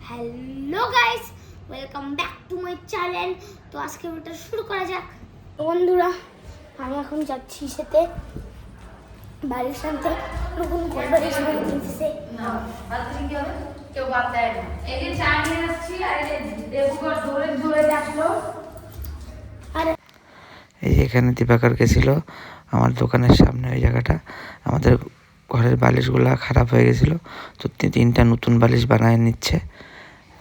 Hello guys, welcome back to my channel. তো আজকে ভিডিওটা শুরু করা যাক। তো বন্ধুরা, আমি এখন যাচ্ছি সাথে বাড়ির সাথে নতুন ঘর বাড়ি শুরু করতেছে। না বাচ্চা কি হবে কেউ বাদ দেয় না। এই যে চা নিয়ে আসছি আর এই যে দেবুগড় দৌড়ে দৌড়ে আসলো। আর এই যে এখানে দীপাকর গেছিল আমার দোকানের সামনে, ওই জায়গাটা আমাদের ঘরের বালিশগুলো খারাপ হয়ে গেছিলো, তো তিনটা নতুন বালিশ বানিয়ে নিচ্ছে।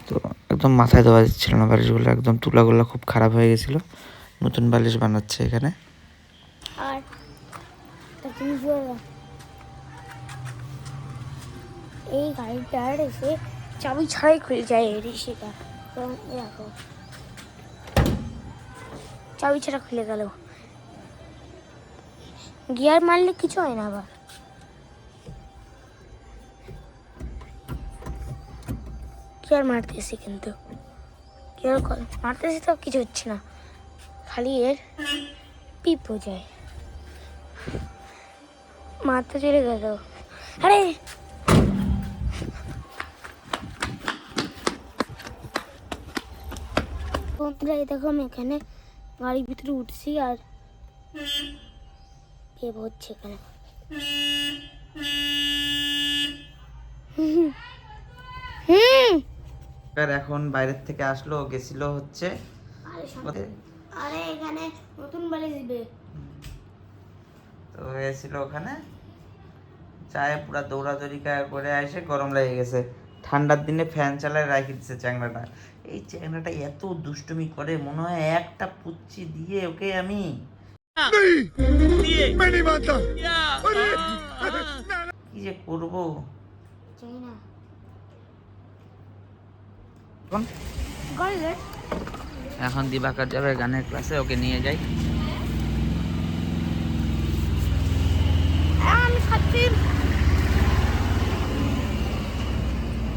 তো একদম মাথায় দেওয়া যাচ্ছিল না বালিশগুলো, একদম তুলাগুলো খুব খারাপ হয়ে গেছিলো, নতুন বালিশ বানাচ্ছে এখানে। আর এই গাড়িটার এসে চাবি ছাড়াই খুলে যায় সেটা। দেখো চাবি ছাড়া খুলে গেল, গিয়ার মারলে কিছু হয় না। আবার গিয়ার মারতেছি, কিন্তু গিয়ার মারতেছি তো কিছু হচ্ছে না, খালি এর পিপো যায়, মারতে চলে গেল। আরে বন্ধুরা, এই দেখো আমি এখানে গাড়ির ভিতরে উঠছি আর পেপ হচ্ছে এখানে। এখন বাইরের থেকে আসলো, গেছিল হচ্ছে আরে এখানে নতুন বালিশ দিবে, তো হয়েছিল ওখানে চায়ে পুরা দৌড়াদৌড়ি করে এসে গরম লেগে গেছে। ঠান্ডার দিনে ফ্যান চালায় রাখি দিচ্ছে চ্যাংড়াটা। এই চ্যাংড়াটা এত দুষ্টুমি করে, মনে হয় একটা পুচ্ছি দিয়ে ওকে আমি কি যে করবো। চাই না এখন দিবাকর যাবে গানের ক্লাসে, ওকে নিয়ে যাই। আমি খাচ্ছি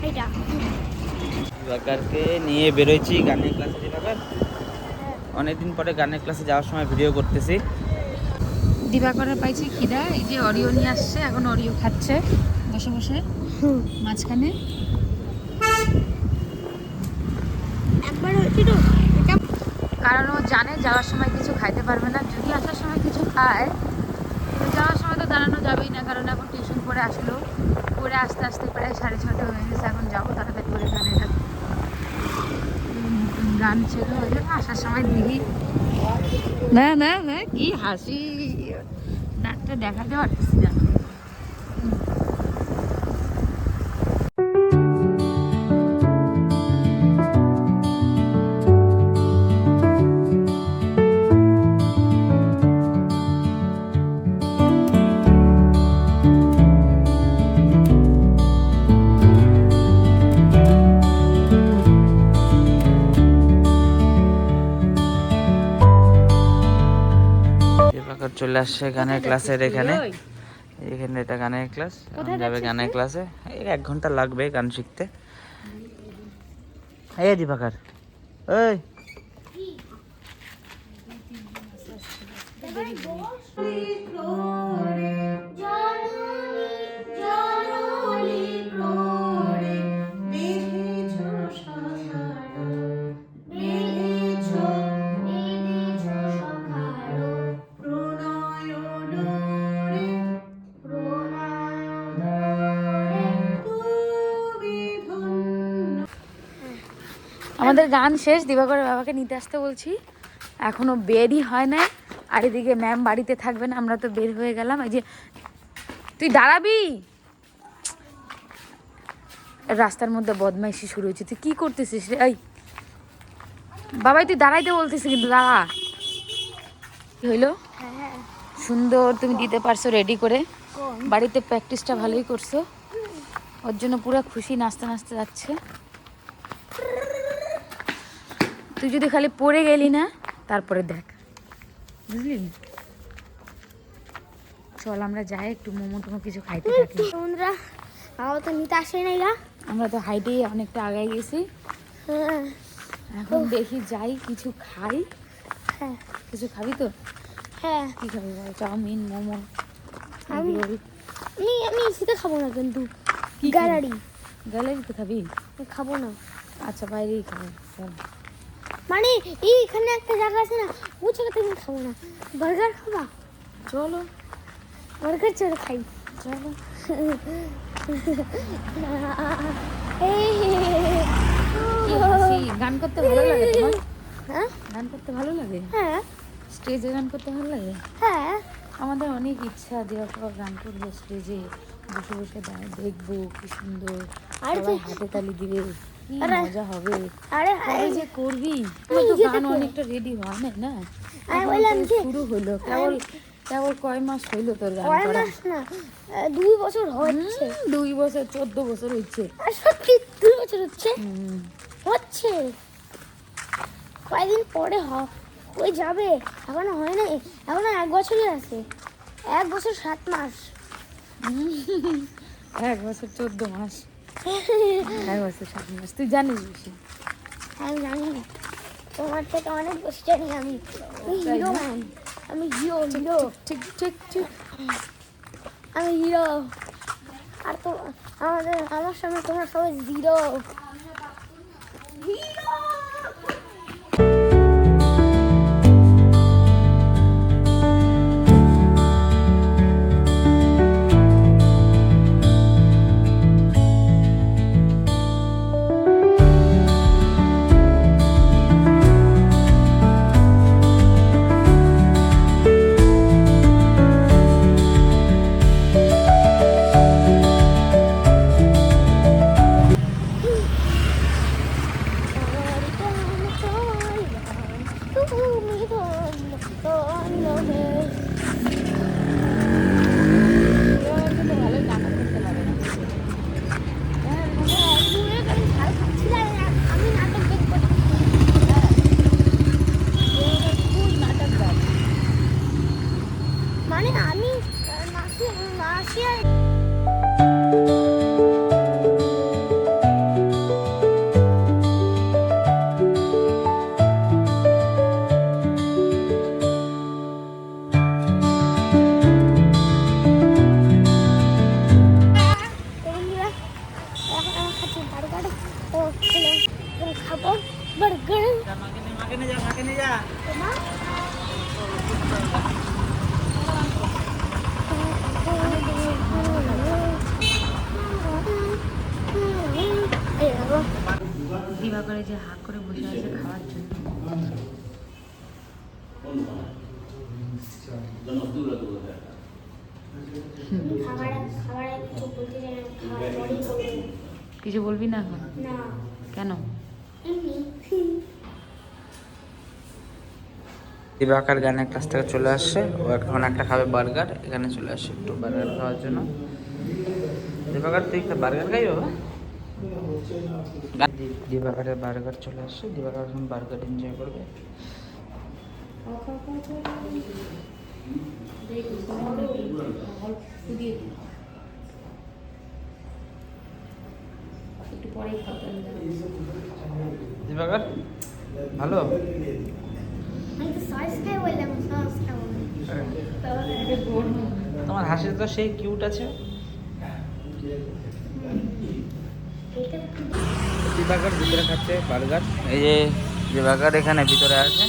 এটা। দিবাকরকে নিয়ে বেরোইছি গানের ক্লাসে। দিবাকর অনেকদিন পরে গানের ক্লাসে যাওয়ার সময় ভিডিও করতেছি। দিবাকরের পাইছে খিদা, এই যে অরিও নিয়ে আসছে, এখন অরিও খাচ্ছে বসে বসে মাঝখানে। একবার হয়েছিল এটা, কারণ ও জানে যাওয়ার সময় কিছু খাইতে পারবে না, যদি আসার সময় কিছু খায় তো যাওয়ার সময় তো দাঁড়ানো যাবেই না, কারণ এখন টিউশন পড়ে আসলো, পড়ে আস্তে আস্তে প্রায় 6:30 হয়ে গেছে। এখন যাবো তাড়াতাড়ি করে গানেটা গান ছিল, ওই জন্য আসার সময় দেখি। না না না, কি হাসি, নাকটা দেখাতে পারতেছি না। দিবাকর চলে আসছে গানের ক্লাসের এখানে। এখানে এটা গানের ক্লাস, যাবে গানের ক্লাসে। 1 ঘন্টা লাগবে গান শিখতে। এই দিবাকর, এই আমাদের গান শেষ, দিবাকরের বাবাকে নিতে আসতে বলছি, এখনো বেরই হয় না। আর এদিকে ম্যাম বাড়িতে থাকবে না, আমরা তো বের হয়ে গেলাম। এই যে তুই দাঁড়াবি, রাস্তার মধ্যে বদমাইশি শুরু হয়েছে। তুই কি করতেছিস রে? এই বাবাই তুই দাঁড়াইতে বলতেছি, কিন্তু দাঁড়া। কি হইলো? সুন্দর তুমি দিতে পারছো রেডি করে, বাড়িতে প্র্যাকটিসটা ভালোই করছো, ওর জন্য পুরো খুশি, নাচতে নাচতে যাচ্ছে। তুই যদি খালি পড়ে গেলি না, তারপরে দেখ, বুঝলি? চল আমরা যাই, একটু মোমো টোমো কিছু খাইতে থাকি। বন্ধুরা, আমার তো নিতে আসে নাই গা। আমরা তো হাইটে অনেকটা আগায় গেছি, এখন দেখি যাই কিছু খাই। হ্যাঁ, কিছু খাবি তো? হ্যাঁ কি খাবি বল? চাউমিন, মোমো, আমি রোল? আমি শীতে খাবো না, কিন্তু কি গ্যালারি গ্যালারিতে খাবি? খাবো না। আচ্ছা বাইরেই খাবো চল। মানে এইখানে একটা জায়গা আছে না, ওই জায়গাতে আমি খাবো না। বার্গার খাবা? চলো বার্গার চলো খাই। চলো। এই কি হাসি, গান করতে ভালো লাগে তোমার? হ্যাঁ গান করতে ভালো লাগে? হ্যাঁ স্টেজে গান করতে ভালো লাগে? হ্যাঁ। আমাদের অনেক ইচ্ছা দিবাকর গান করবো স্টেজে, বসে বসে দেখবো কি সুন্দর, আর সবাই হাতে তালি দিবে, কি আরে, মজা হবে। আরে কবে যে করবি? আমার তো গান অনেকটা রেডি হয় না না, আমি এখন বললাম তো যে শুরু হলো, কেবল কেবল কয় মাস হইলো তোর গান কয় করা? মাস না, 2 বছর হচ্ছে। 2 বছর 14 বছর হচ্ছে। আর সত্যি 2 বছর হচ্ছে হুম, হচ্ছে। কয়েকদিন পরে হয়ে যাবে, এখনো হয় নাই, এখনো 1 বছরই আছে। 1 বছর 7 মাস। 1 বছর 14 মাস, 1 বছর 7 মাস। তুই জানিস বেশি। আমি জানি না, তোমার থেকে অনেক বেশি জানি আমি। তাই হিরো না? ম্যান, আমি হিরো হিরো, ঠিক ঠিক ঠিক। আমি হিরো। আর তো আমার সামনে তোমরা সবাই জিরো। হিরো। ভালোই নাটক করতে পারে না। আমি নাটক দেখবো। খুব নাটক গান। মানে আমি নাচি আর বন্ধুরা, এখন আমার খাচ্ছি বার্গার। তো খাবো বার্গার। মা এই দেখো, দিবাকরে যে হাঁ করে বসে আছে খাওয়ার জন্য। খাবারে কিছু বলতে চাই না, খাওয়ার পরেই বলবো। কিছু বলবি না এখন? না কেন? এমনি। দিবাকার গানের ক্লাস থেকে চলে আসছে, ও এখন একটা খাবে বার্গার, এখানে চলে আসছে একটু বার্গার খাওয়ার জন্য। দিবাকার তুই বার্গার খাই বাবা? দিবাকারের বার্গার চলে আসছে, দিবাকার এখন বার্গার এনজয় করবে। একটু পরেই খাবেন। দিবাকার ভালো? আমি তো সস খাই বললাম, সস খাবো। তোমার হাসি তো সেই কিউট আছে। দিবাকার ভিতরে খাচ্ছে বার্গার, এই যে দিবাকার এখানে ভিতরে আছে।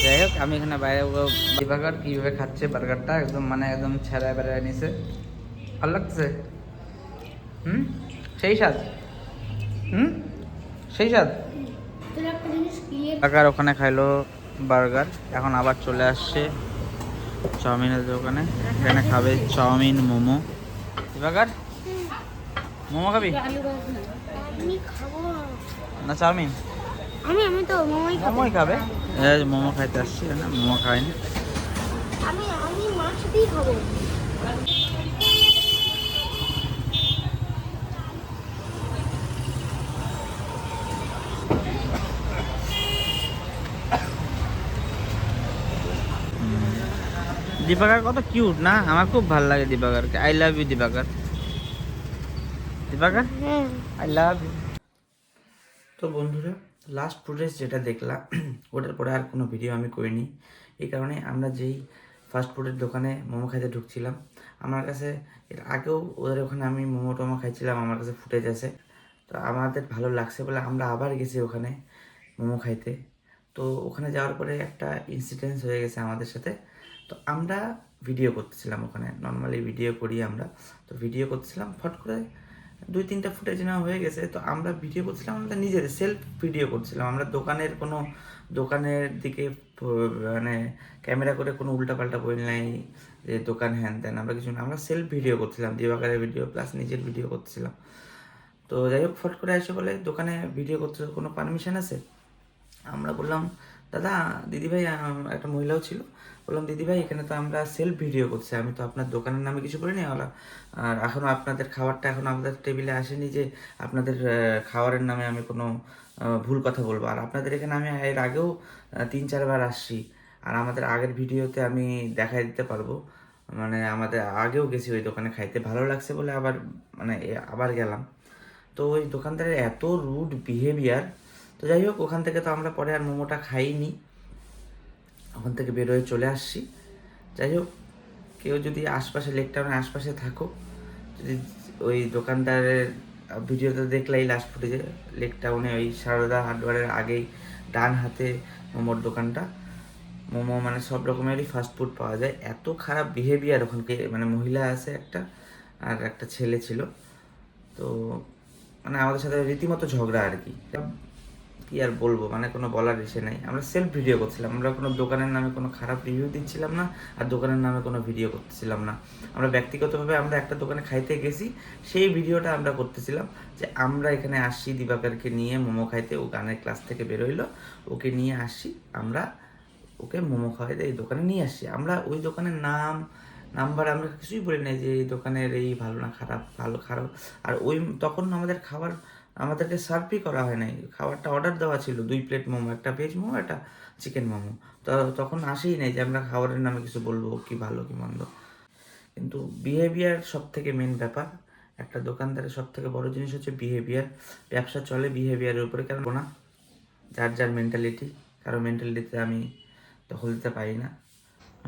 যাই হোক, আমি এখানে বাইরে। দিবাকার কিভাবে খাচ্ছে বার্গারটা, একদম মানে একদম ছেড়ায় বেড়ায় নিছে। ভালো লাগছে? সেই স্বাদ। সেই স্বাদ। তোর একটা জিনিস ক্লিয়ার। দিবাকার ওখানে খাইলো বার্গার, এখন আবার চলে আসছে চাউমিনের দোকানে, এখানে খাবে চাউমিন মোমো। দিবাকার মোমো খাবি আমি খাবো না চাউমিন? আমি তো মোমোই খাবো। মোমোই খাবে। এই যে মোমো খাইতে আসছি, না মোমো খাইনি। আমি মাছ দিয়ে খাবো। দীপাকার কত কিউট না, আমার খুব ভালো লাগে দীপাকারকে। I love you দীপাকার। দীপাকার হ্যাঁ আই লাভ ইউ। তো বন্ধুরা, লাস্ট ফুটেজ যেটা দেখলাম, ওটার পরে আর কোনো ভিডিও আমি করিনি। এই কারণে আমরা যেই ফাস্ট ফুডের দোকানে মোমো খাইতে ঢুকছিলাম, আমার কাছে এর আগেও ওদের ওখানে আমি মোমো টোমো খাইছিলাম, আমার কাছে ফুটেজ আছে। তো আমাদের ভালো লাগছে বলে আমরা আবার গেছি ওখানে মোমো খাইতে। তো ওখানে যাওয়ার পরে একটা ইনসিডেন্স হয়ে গেছে আমাদের সাথে। তো আমরা ভিডিও করতেছিলাম ওখানে, নর্মালি ভিডিও করি আমরা। তো ভিডিও করতেছিলাম, ফট করে 2-3টা ফুটেজ নেওয়া হয়ে গেছে। তো আমরা ভিডিও করছিলাম, আমরা নিজের সেলফ ভিডিও করছিলাম। আমরা দোকানের দিকে মানে ক্যামেরা করে কোনো উল্টাপাল্টা বই নাই যে দোকান হ্যান ত্যান, আমরা কিছু না, আমরা সেলফ ভিডিও করছিলাম, দিবাকারের ভিডিও প্লাস নিজের ভিডিও করছিলাম। তো যাই হোক, ফট করে এসে বলে দোকানে ভিডিও করতে কোনো পারমিশন আছে? আমরা বললাম দাদা, দিদিভাই, একটা মহিলাও ছিল, বললাম দিদিভাই এখানে তো আমরা সেলফ ভিডিও করছি, আমি তো আপনার দোকানের নামে কিছু বলিনি। আর এখনও আপনাদের খাবারটা এখনও আমাদের টেবিলে আসেনি যে আপনাদের খাবারের নামে আমি কোনো ভুল কথা বলবো। আর আপনাদের এখানে আমি এর আগেও 3-4 বার আসছি, আর আমাদের আগের ভিডিওতে আমি দেখাই দিতে পারবো, মানে আমাদের আগেও গেছি ওই দোকানে খাইতে, ভালো লাগছে বলে আবার মানে আবার গেলাম। তো ওই দোকানদারের এত রুড বিহেভিয়ার। তো যাই হোক, ওখান থেকে তো আমরা পরে আর মোমোটা খাইনি, ওখান থেকে বের হয়ে চলে আসছি। যাই হোক, কেউ যদি আশপাশে লেক টাউনের আশপাশে থাকো, যদি ওই দোকানদারের ভিডিওতে দেখলেই লাস্ট ফুটেজে, লেক টাউনে ওই সারদা হার্ডওয়্যারের আগেই ডান হাতে মোমোর দোকানটা, মোমো মানে সব রকমেরই ফাস্টফুড পাওয়া যায়। এত খারাপ বিহেভিয়ার ওখানকে, মানে মহিলা আছে একটা আর একটা ছেলে ছিল, তো মানে আমাদের সাথে রীতিমতো ঝগড়া আর কি। কি আর বলবো, মানে কোনো বলার ইসে নাই। আমরা সেলফ ভিডিও করছিলাম, আমরা কোনো দোকানের নামে কোনো খারাপ রিভিউ দিচ্ছিলাম না, আর দোকানের নামে কোনো ভিডিও করতেছিলাম না। আমরা ব্যক্তিগতভাবে আমরা একটা দোকানে খাইতে গেছি, সেই ভিডিওটা আমরা করতেছিলাম যে আমরা এখানে আসছি দিবাকরকে নিয়ে মোমো খাইতে, ও গানের ক্লাস থেকে বেরোইলো, ওকে নিয়ে আসছি, আমরা ওকে মোমো খাওয়াইতে এই দোকানে নিয়ে আসছি। আমরা ওই দোকানের নাম্বার আমরা কিছুই বলি নাই যে এই দোকানের এই ভালো না খারাপ, ভালো খারাপ। আর ওই তখন আমাদের খাবার আমাদেরকে সার্ভই করা হয় নাই, খাবারটা অর্ডার দেওয়া ছিল 2 প্লেট মোমো, একটা ভেজ মোমো, একটা চিকেন মোমো। তো তখন আসেই নাই যে আমরা খাবারের নামে কিছু বলবো কি ভালো কি মন্দ। কিন্তু বিহেভিয়ার সব থেকে মেন ব্যাপার, একটা দোকানদারের সব থেকে বড় জিনিস হচ্ছে বিহেভিয়ার। ব্যবসা চলে বিহেভিয়ারের উপরে, কারণ না যার যার মেন্টালিটি, কারো মেন্টালিটিতে আমি দখল দিতে পারি না।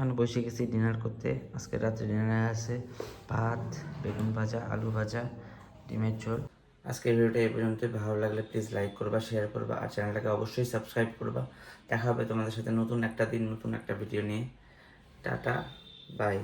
আমি বসে গেছি ডিনার করতে। আজকে রাত্রে ডিনারে আছে ভাত, বেগুন ভাজা, আলু ভাজা, ডিমের ঝোল। আজকের ভিডিওটা এই পর্যন্ত। ভালো লাগলে প্লিজ লাইক করবা, শেয়ার করবা, আর চ্যানেলটাকে অবশ্যই সাবস্ক্রাইব করবা। দেখা হবে তোমাদের সাথে নতুন একটা দিন, নতুন একটা ভিডিও নিয়ে। Tata, by.